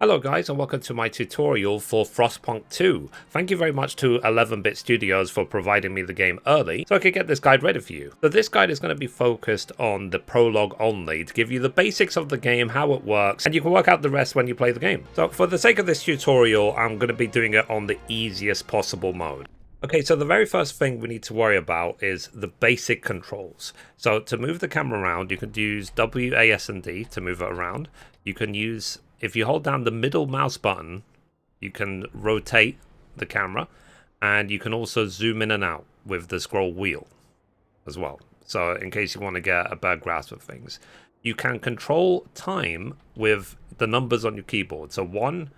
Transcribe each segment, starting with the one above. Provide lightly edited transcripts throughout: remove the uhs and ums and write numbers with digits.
Hello guys and welcome to my tutorial for Frostpunk 2. Thank you very much to 11-Bit Studios for providing me the game early so I could get this guide ready for you. So this guide is going to be focused on the prologue only to give you the basics of the game, how it works, and you can work out the rest when you play the game. So for the sake of this tutorial, I'm going to be doing it on the easiest possible mode. Okay, so the very first thing we need to worry about is the basic controls. So to move the camera around, you can use W, A, S, and D to move it around. You can use, if you hold down the middle mouse button, you can rotate the camera, and you can also zoom in and out with the scroll wheel as well. So in case you want to get a better grasp of things. You can control time with the numbers on your keyboard. So 1,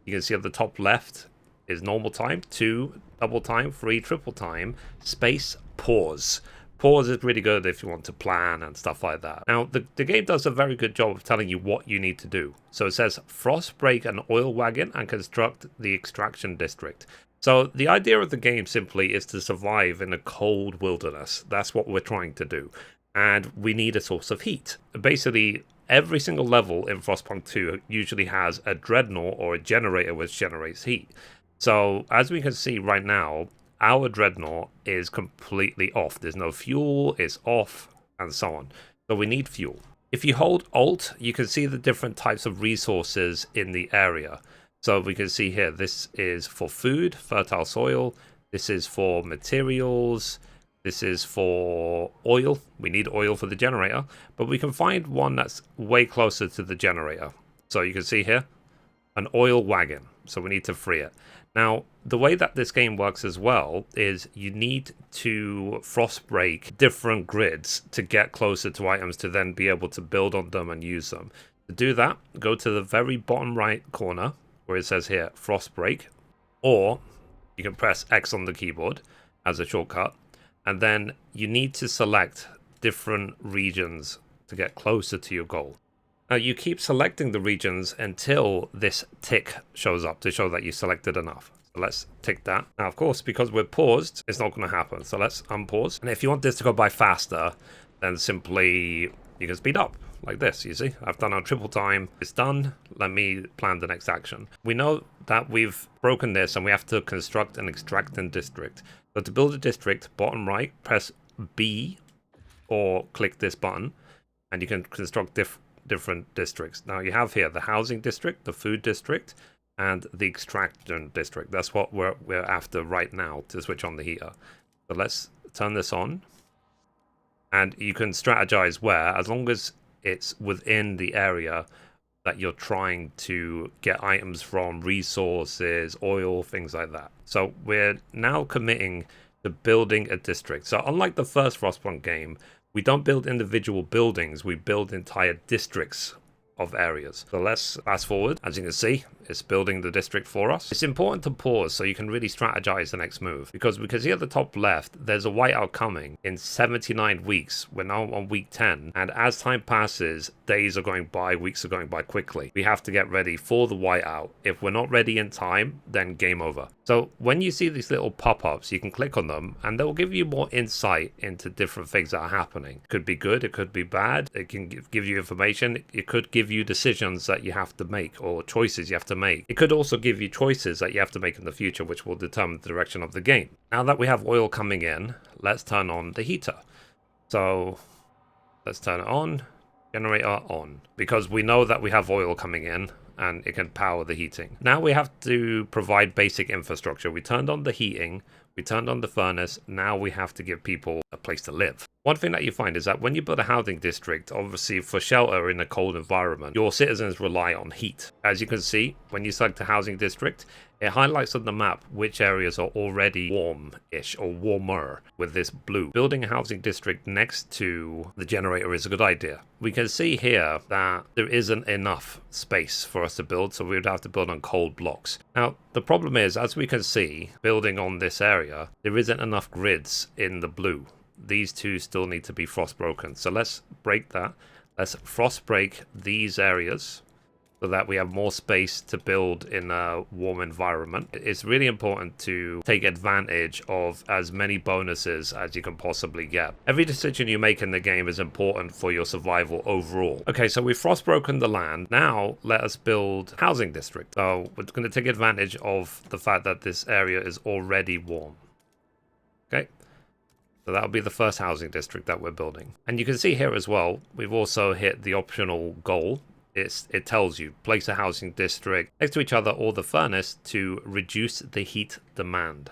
you can see at the top left, is normal time, 2, double time, 3, triple time, space, pause. Pause is really good if you want to plan and stuff like that. Now, the game does a very good job of telling you what you need to do. So it says, Frostbreak an oil wagon and construct the extraction district. So the idea of the game simply is to survive in a cold wilderness. That's what we're trying to do. And we need a source of heat. Basically, every single level in Frostpunk 2 usually has a dreadnought or a generator which generates heat. So, as we can see right now, our dreadnought is completely off. There's no fuel, it's off, and so on. So we need fuel. If you hold Alt, you can see the different types of resources in the area. So we can see here, this is for food, fertile soil. This is for materials. This is for oil. We need oil for the generator. But we can find one that's way closer to the generator. So you can see here, an oil wagon. So we need to free it. Now, the way that this game works as well is you need to frostbreak different grids to get closer to items to then be able to build on them and use them. To do that, go to the very bottom right corner where it says here, frostbreak, or you can press X on the keyboard as a shortcut, and then you need to select different regions to get closer to your goal. Now, you keep selecting the regions until this tick shows up to show that you selected enough. So let's tick that. Now, of course, because we're paused, it's not going to happen. So let's unpause. And if you want this to go by faster, then simply you can speed up like this, you see. I've done on triple time. It's done. Let me plan the next action. We know that we've broken this and we have to construct an extraction district. So to build a district, bottom right, press B or click this button and you can construct different districts. Now you have here the housing district, the food district, and the extraction district. That's what we're after right now to switch on the heater. So let's turn this on. And you can strategize where, as long as it's within the area that you're trying to get items from, resources, oil, things like that. So we're now committing to building a district. So unlike the first Frostpunk game, we don't build individual buildings, we build entire districts of areas. So let's fast forward. As you can see, it's building the district for us. It's important to pause so you can really strategize the next move, because we can see at the top left, there's a whiteout coming in 79 weeks. We're now on week 10, and as time passes, days are going by, weeks are going by quickly. We have to get ready for the whiteout. If we're not ready in time, then game over. So when you see these little pop-ups, you can click on them and they'll give you more insight into different things that are happening. It could be good, it could be bad, it can give you information, it could give you decisions that you have to make or choices you have to make. It could also give you choices that you have to make in the future which will determine the direction of the game. Now that we have oil coming in, let's turn on the heater. So let's turn it on, generator on, because we know that we have oil coming in and it can power the heating. Now we have to provide basic infrastructure. We turned on the heating, we turned on the furnace, now we have to give people a place to live. One thing that you find is that when you build a housing district, obviously for shelter in a cold environment, your citizens rely on heat. As you can see, when you select a housing district, it highlights on the map which areas are already warm-ish or warmer with this blue. Building a housing district next to the generator is a good idea. We can see here that there isn't enough space for us to build, so we would have to build on cold blocks. Now, the problem is, as we can see, building on this area, there isn't enough grids in the blue. These two still need to be frost broken. So let's break that. Let's frost break these areas. so that we have more space to build in a warm environment. It's really important to take advantage of as many bonuses as you can possibly get. Every decision you make in the game is important for your survival overall. Okay, so we've frostbroken the land. Now let us build housing district. So we're going to take advantage of the fact that this area is already warm. Okay. So that'll be the first housing district that we're building. And you can see here as well, we've also hit the optional goal. It tells you place a housing district next to each other or the furnace to reduce the heat demand.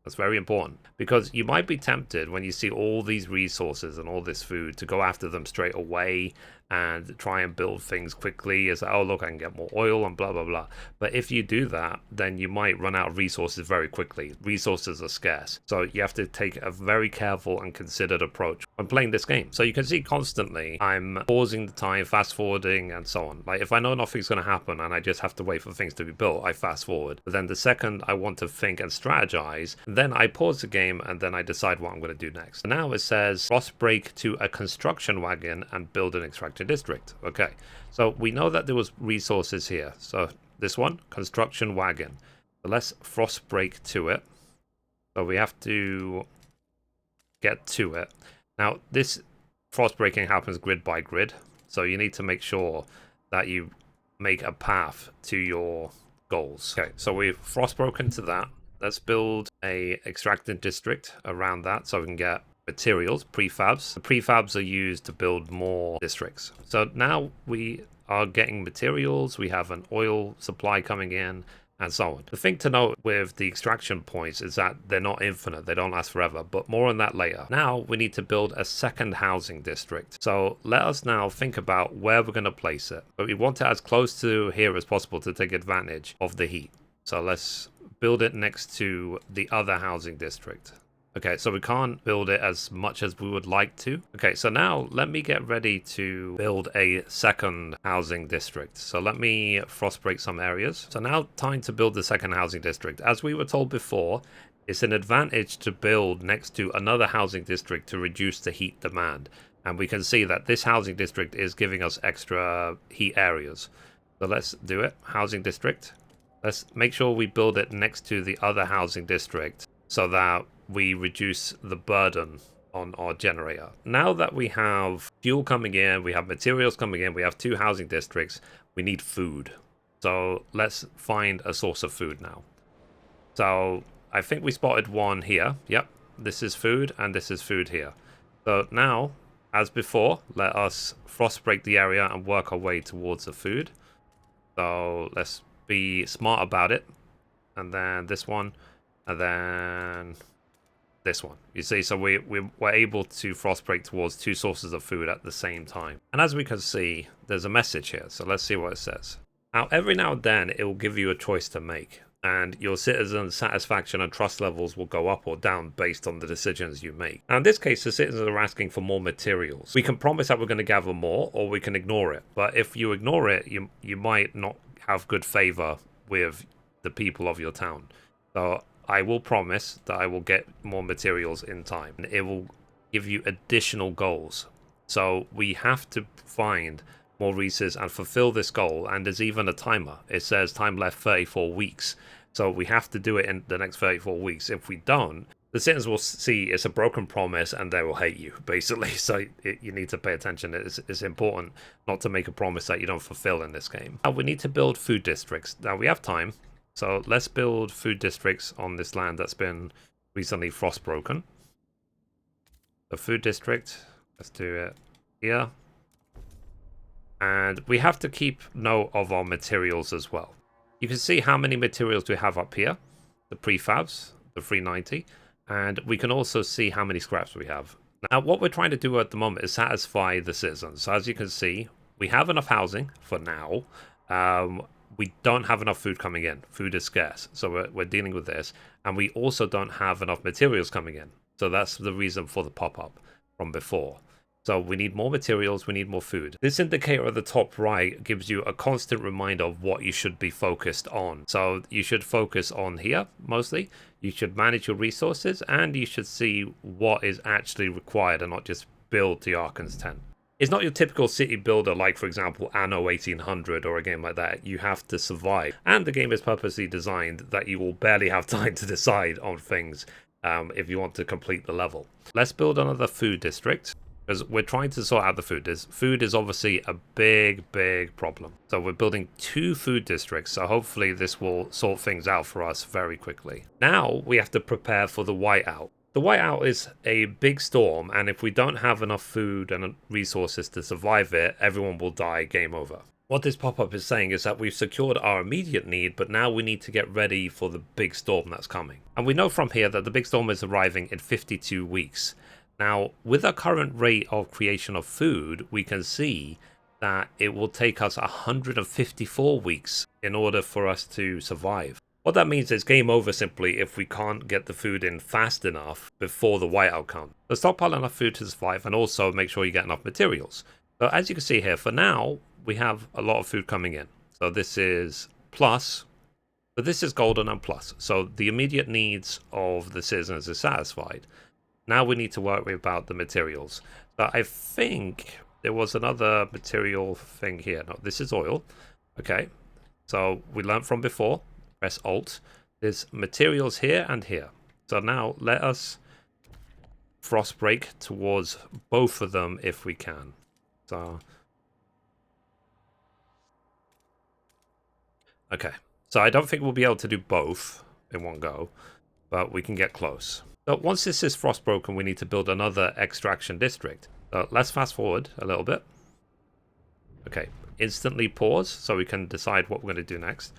That's very important, because you might be tempted when you see all these resources and all this food to go after them straight away and try and build things quickly. It's like, oh look, I can get more oil and blah blah blah. But if you do that, then you might run out of resources very quickly. Resources are scarce, so you have to take a very careful and considered approach when playing this game. So you can see constantly I'm pausing the time, fast forwarding, and so on. Like if I know nothing's going to happen and I just have to wait for things to be built, I fast forward. But then the second I want to think and strategize, then I pause the game and then I decide what I'm going to do next. So now it says Frostbreak to a construction wagon and build an extraction district. Okay, so we know that there was resources here. So this one, construction wagon. So let's Frostbreak to it. So we have to get to it. Now this frostbreaking happens grid by grid. So you need to make sure that you make a path to your goals. Okay, so we've frostbroken to that. Let's build a extracting district around that so we can get materials, prefabs. The prefabs are used to build more districts. So now we are getting materials, we have an oil supply coming in, and so on. The thing to note with the extraction points is that they're not infinite, they don't last forever, but more on that later. Now we need to build a second housing district. So let us now think about where we're going to place it. But we want it as close to here as possible to take advantage of the heat. So let's build it next to the other housing district. Okay, so we can't build it as much as we would like to. Okay, so now let me get ready to build a second housing district. So let me frostbreak some areas. So now time to build the second housing district. As we were told before, it's an advantage to build next to another housing district to reduce the heat demand. And we can see that this housing district is giving us extra heat areas. So let's do it. Housing district. Let's make sure we build it next to the other housing district so that we reduce the burden on our generator. Now that we have fuel coming in, we have materials coming in, we have two housing districts, we need food. So let's find a source of food now. So I think we spotted one here. Yep, this is food and this is food here. So now, as before, let us frostbreak the area and work our way towards the food. So let's be smart about it. And then this one, and then this one. You see, so we were able to frostbreak towards two sources of food at the same time. And as we can see, there's a message here. So let's see what it says. Now, every now and then, it will give you a choice to make. And your citizens' satisfaction and trust levels will go up or down based on the decisions you make. Now, in this case, the citizens are asking for more materials. We can promise that we're going to gather more, or we can ignore it. But if you ignore it, you might not have good favor with the people of your town. So I will promise that I will get more materials in time. And it will give you additional goals. So we have to find more resources and fulfill this goal. And there's even a timer. It says time left 34 weeks. So we have to do it in the next 34 weeks. If we don't, the citizens will see it's a broken promise and they will hate you, basically. So you need to pay attention. It's important not to make a promise that you don't fulfill in this game. Now we need to build food districts. Now we have time. So let's build food districts on this land that's been recently frostbroken. The food district, let's do it here. And we have to keep note of our materials as well. You can see how many materials we have up here. The prefabs, the 390. And we can also see how many scraps we have. Now what we're trying to do at the moment is satisfy the citizens. So as you can see, we have enough housing for now. We don't have enough food coming in. Food is scarce, so we're dealing with this. And we also don't have enough materials coming in. So that's the reason for the pop-up from before. So we need more materials, we need more food. This indicator at the top right gives you a constant reminder of what you should be focused on. So you should focus on here, mostly. You should manage your resources, and you should see what is actually required and not just build the Arkan's tent. It's not your typical city builder like, for example, Anno 1800 or a game like that. You have to survive. And the game is purposely designed that you will barely have time to decide on things if you want to complete the level. Let's build another food district, because we're trying to sort out the food. Food is obviously a big problem. So we're building 2 food districts, so hopefully this will sort things out for us very quickly. Now we have to prepare for the whiteout. The whiteout is a big storm, and if we don't have enough food and resources to survive it, everyone will die, game over. What this pop-up is saying is that we've secured our immediate need, but now we need to get ready for the big storm that's coming. And we know from here that the big storm is arriving in 52 weeks. Now, with our current rate of creation of food, we can see that it will take us 154 weeks in order for us to survive. What that means is game over simply if we can't get the food in fast enough before the whiteout comes. So stockpile enough food to survive, and also make sure you get enough materials. So as you can see here, for now, we have a lot of food coming in. So this is plus, but this is golden and plus. So the immediate needs of the citizens is satisfied. Now we need to worry about the materials. So I think there was another material thing here. No, this is oil. Okay, so we learned from before. Press Alt. There's materials here and here. So now let us Frostbreak towards both of them if we can. So okay. So I don't think we'll be able to do both in one go, but we can get close. So once this is frostbroken, we need to build another extraction district. So let's fast forward a little bit. Okay, instantly pause so we can decide what we're going to do next.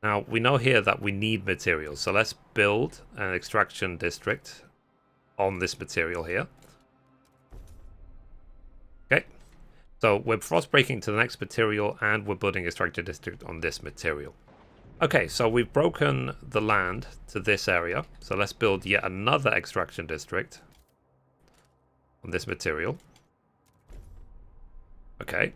Now, we know here that we need materials, so let's build an extraction district on this material here. Okay, so we're frost breaking to the next material, and we're building extraction district on this material. Okay, so we've broken the land to this area, so let's build yet another extraction district on this material. Okay.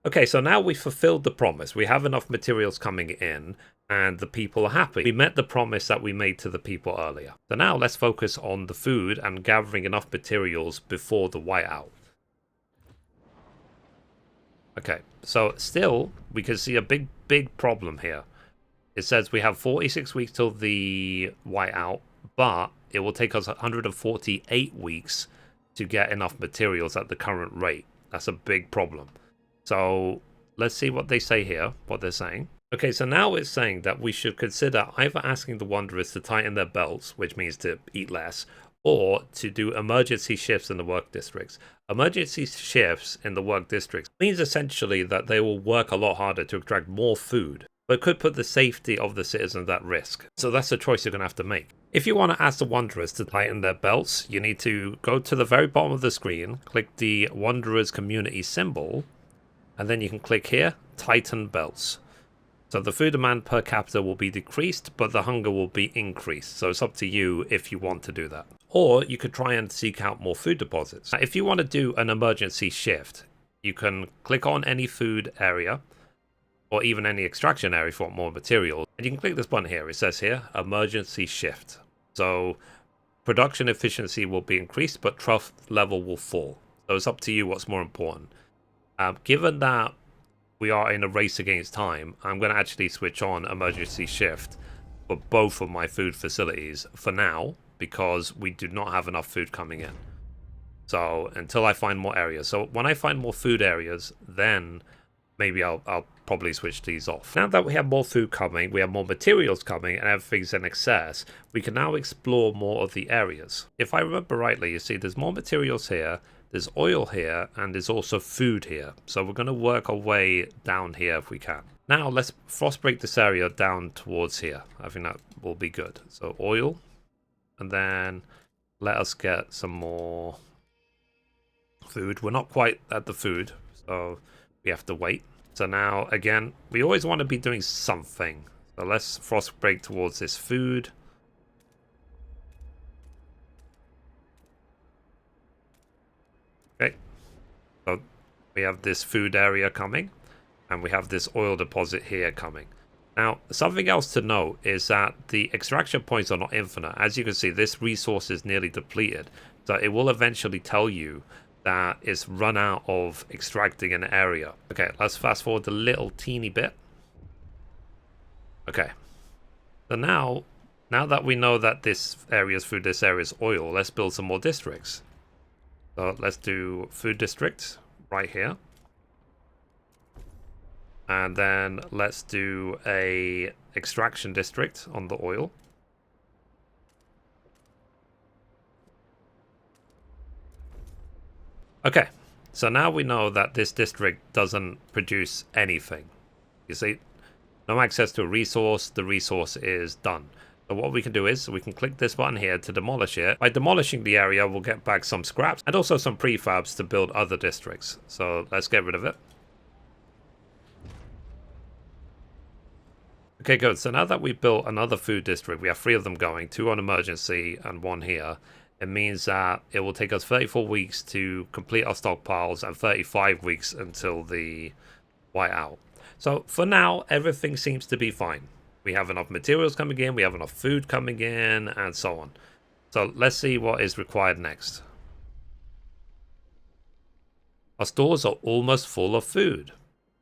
Okay, so now we've fulfilled the promise. We have enough materials coming in, and the people are happy. We met the promise that we made to the people earlier. So now let's focus on the food and gathering enough materials before the whiteout. Okay, so still, we can see a big problem here. It says we have 46 weeks till the whiteout, but it will take us 148 weeks to get enough materials at the current rate. That's a big problem. So let's see what they say here, what they're saying. Okay, so now it's saying that we should consider either asking the Wanderers to tighten their belts, which means to eat less, or to do emergency shifts in the work districts. Emergency shifts in the work districts means essentially that they will work a lot harder to extract more food, but could put the safety of the citizens at risk. So that's a choice you're going to have to make. If you want to ask the Wanderers to tighten their belts, you need to go to the very bottom of the screen, click the Wanderers community symbol, and then you can click here, tighten belts. So the food demand per capita will be decreased, but the hunger will be increased. So it's up to you if you want to do that. Or you could try and seek out more food deposits. If you want to do an emergency shift, you can click on any food area, or even any extraction area for more material. And you can click this button here. It says here, emergency shift. So production efficiency will be increased, but trust level will fall. So it's up to you what's more important. Given that we are in a race against time, I'm going to actually switch on emergency shift for both of my food facilities for now, because we do not have enough food coming in. So until I find more areas. So when I find more food areas, then maybe I'll probably switch these off. Now that we have more food coming, we have more materials coming, and everything's in excess, we can now explore more of the areas. If I remember rightly, you see there's more materials here, there's oil here, and there's also food here. So we're going to work our way down here if we can. Now let's frostbreak this area down towards here. I think that will be good. So oil, and then let us get some more food. We're not quite at the food, so we have to wait. So now, again, we always want to be doing something. So let's frostbreak towards this food. Okay, so we have this food area coming, and we have this oil deposit here coming. Now, something else to note is that the extraction points are not infinite. As you can see, this resource is nearly depleted. So it will eventually tell you that it's run out of extracting an area. Okay, let's fast forward a little teeny bit. Okay. So now that we know that this area is food, this area is oil, let's build some more districts. So let's do food district right here. And then let's do a extraction district on the oil. Okay, so now we know that this district doesn't produce anything. You see, no access to a resource, the resource is done. So what we can do is we can click this button here to demolish it. By demolishing the area, we'll get back some scraps and also some prefabs to build other districts. So let's get rid of it. Okay, good. So now that we've built another food district, we have 3 of them going, 2 on emergency and 1 here. It means that it will take us 34 weeks to complete our stockpiles and 35 weeks until the whiteout. So for now, everything seems to be fine. We have enough materials coming in, we have enough food coming in, and so on. So let's see what is required next. Our stores are almost full of food,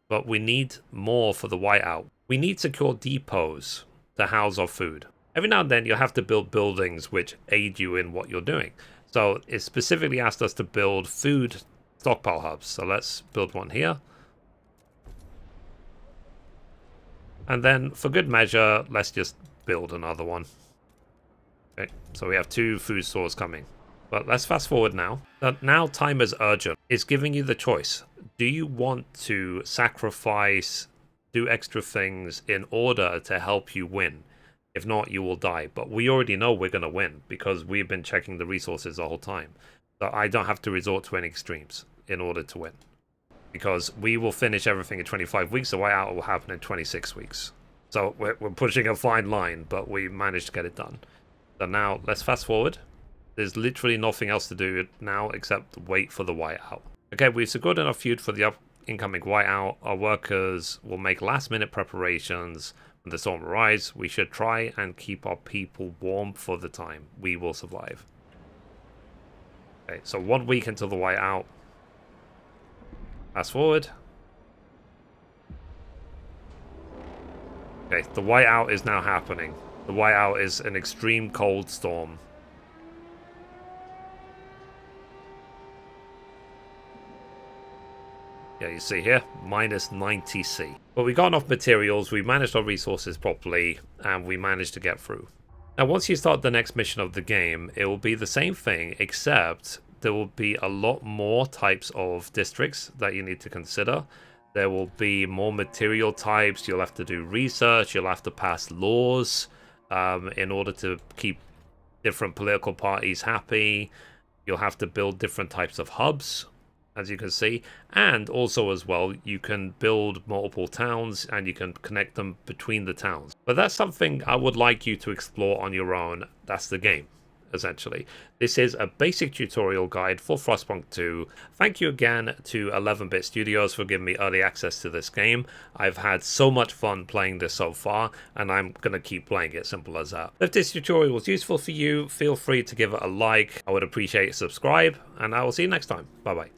but we need more for the whiteout. We need secure depots to house our food. Every now and then you'll have to build buildings which aid you in what you're doing. So it specifically asked us to build food stockpile hubs. So let's build one here. And then for good measure, let's just build another one. Okay, so we have 2 food stores coming. But let's fast forward now. Now time is urgent. It's giving you the choice. Do you want to sacrifice, do extra things in order to help you win? If not, you will die. But we already know we're going to win because we've been checking the resources the whole time. So I don't have to resort to any extremes in order to win. Because we will finish everything in 25 weeks. The whiteout will happen in 26 weeks. So we're pushing a fine line, but we managed to get it done. So now let's fast forward. There's literally nothing else to do now except wait for the whiteout. Okay, we've secured enough food for the incoming whiteout. Our workers will make last-minute preparations. When the storm arrives, we should try and keep our people warm for the time. We will survive. Okay, so 1 week until the whiteout. Fast forward. Okay, the whiteout is now happening. The whiteout is an extreme cold storm. Yeah, you see here, minus 90C. But we got enough materials, we managed our resources properly, and we managed to get through. Now, once you start the next mission of the game, it will be the same thing, except there will be a lot more types of districts that you need to consider. There will be more material types, you'll have to do research, you'll have to pass laws in order to keep different political parties happy. You'll have to build different types of hubs, as you can see, and also as well you can build multiple towns and you can connect them between the towns. But that's something I would like you to explore on your own. That's the game, essentially. This is a basic tutorial guide for Frostpunk 2. Thank you again to 11-Bit Studios for giving me early access to this game. I've had so much fun playing this so far, and I'm going to keep playing it, simple as that. If this tutorial was useful for you, feel free to give it a like. I would appreciate a subscribe, and I will see you next time. Bye-bye.